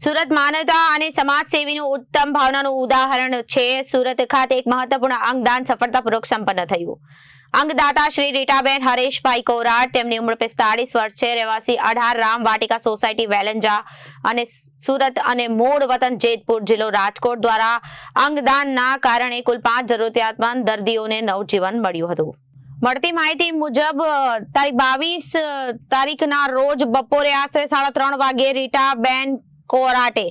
સુરત માનવતા અને સમાજ સેવીનું ઉત્તમ ભાવનાનું ઉદાહરણ છે. સુરત ખાતે એક મહત્વપૂર્ણ અંગદાન સફળતાપૂર્વક સંપન્ન થયું. અંગદાતા શ્રી રીટાબેન હરેશભાઈ કોરાટ, તેમની ઉંમર 45 વર્ષ છે, રહેવાસી 18 રામ વાટિકા સોસાયટી વેલંજા અને સુરત અને મૂળ વતન જેતપુર, જિલ્લો રાજકોટ દ્વારા અંગદાનના કારણે કુલ 5 જરૂરિયાતમંદ દર્દીઓને નવજીવન મળ્યું હતું. મળતી માહિતી મુજબ તારીખ 22 તારીખના રોજ બપોરે આશરે 3:30 વાગ્યે રીટાબેન કોરાટે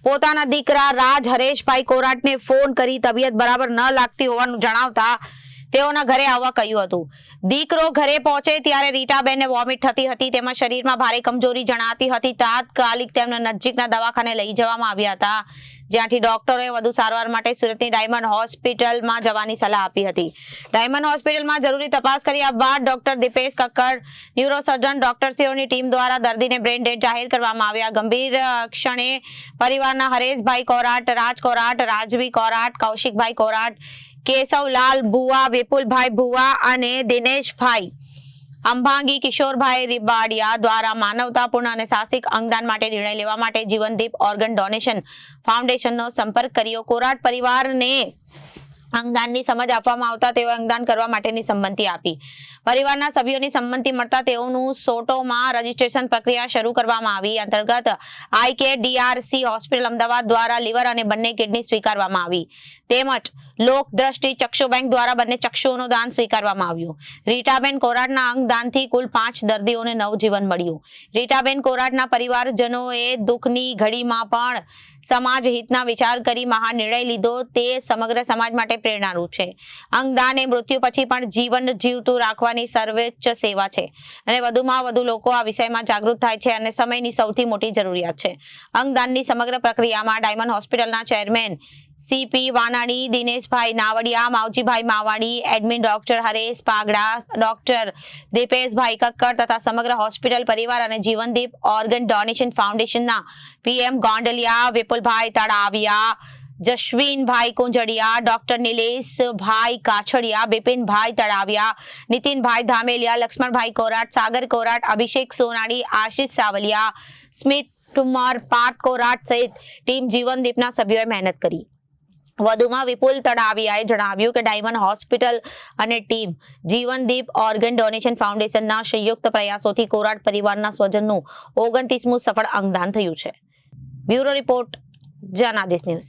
પોતાના દીકરા રાજ હરેશભાઈ કોરાટને ફોન કરી તબિયત બરાબર ન લાગતી હોવાનું જણાવતા તેઓના ઘરે આવવા કહ્યું હતું. દીકરો ઘરે પહોંચે ત્યારે રીટાબેનને વોમિટ થતી હતી, તેમાં શરીરમાં ભારે કમજોરી જણાતી હતી. તાત્કાલિક તેમને નજીકના દવાખાને લઈ જવામાં આવ્યા હતા, જ્યાંથી ડોક્ટરોએ વધુ સારવાર માટે સુરતની ડાયમંડ હોસ્પિટલમાં જવાની સલાહ આપી હતી. ડાયમંડ હોસ્પિટલમાં જરૂરી તપાસ કર્યા બાદ ડોક્ટર દીપેશ કક્કડ, ન્યુરોસર્જન ડોક્ટરશ્રીઓની ટીમ દ્વારા દર્દીને બ્રેન ડેડ જાહેર કરવામાં આવ્યા. ગંભીર ક્ષણે પરિવારના હરેશભાઈ કોરાટ, રાજ કોરાટ, રાજવી કોરાટ, કૌશિકભાઈ કોરાટ, કેશવલાલ ભુવા, વિપુલભાઈ ભુવા અને દિનેશભાઈ અંભાંગી, કિશોરભાઈ રીબાડિયા દ્વારા માનવતાપૂર્ણ અને સાહસિક અંગદાન માટે નિર્ણય લેવા માટે જીવનદીપ ઓર્ગન ડોનેશન ફાઉન્ડેશનનો સંપર્ક કર્યો. કોરાટ પરિવારને અંગદાનની સમજ આપવામાં આવતા તેઓ અંગદાન કરવા માટેની સંમતિ આપી. પરિવારના સભ્યોની સંમતિ મળતા તેઓનું સોટોમાં રજીસ્ટ્રેશન પ્રક્રિયા શરૂ કરવામાં આવી. અંતર્ગત IKDRC હોસ્પિટલ અમદાવાદ દ્વારા લીવર અને બંને કિડની સ્વીકારવામાં આવી, તેમજ લોક દ્રષ્ટિ ચક્ષુ બેંક દ્વારા બંને ચક્ષુઓનું દાન સ્વીકારવામાં આવ્યું. રીટાબેન કોરાટના અંગદાનથી કુલ 5 દર્દીઓને નવજીવન મળ્યું. રીટાબેન કોરાટના પરિવારજનોએ દુઃખની ઘડીમાં પણ સમાજ હિતના વિચાર કરી મહાન નિર્ણય લીધો, તે સમગ્ર સમાજ માટે પ્રેરણારૂપ છે. અંગદાન એ મૃત્યુ પછી પણ જીવન જીવતું રાખવાની સર્વોચ્ચ સેવા છે અને વધુમાં વધુ લોકો આ વિષયમાં જાગૃત થાય છે અને સમયની સૌથી મોટી જરૂરિયાત છે. અંગદાનની સમગ્ર પ્રક્રિયામાં ડાયમંડ હોસ્પિટલના chairman CP Vanani, Dineshbhai Navadiya, Mavjibhai Mavani, admin doctor Haresh Pagada, doctor Dipeshbhai Kakkad તથા સમગ્ર હોસ્પિટલ પરિવાર અને જીવનદીપ ઓર્ગન ડોનેશન ફાઉન્ડેશનના PM ગોંડલિયા, વિપુલભાઈ તળાવિયા, જશવીનભાઈ કુંજડિયા, ડોક્ટર નિલેશભાઈ કાછડિયા, બિપિનભાઈ તળાવિયા, નીતિનભાઈ ધામેલિયા, લક્ષ્મણભાઈ કોરાટ, સાગર કોરાટ, અભિષેક સોનાણી, આશિષ સાવલિયા, સ્મિત કુમાર, પાર્થ કોરાટ સહિત ટીમ જીવનદીપના સભ્યોએ મહેનત કરી. વધુમાં વિપુલ તળાવિયાએ જણાવ્યું કે ડાયમંડ હોસ્પિટલ અને ટીમ જીવનદીપ ઓર્ગન ડોનેશન ફાઉન્ડેશનના સંયુક્ત પ્રયાસોથી કોરાટ પરિવારના સ્વજનનું 29મું સફળ અંગદાન થયું છે. Bureau report, Janadesh news.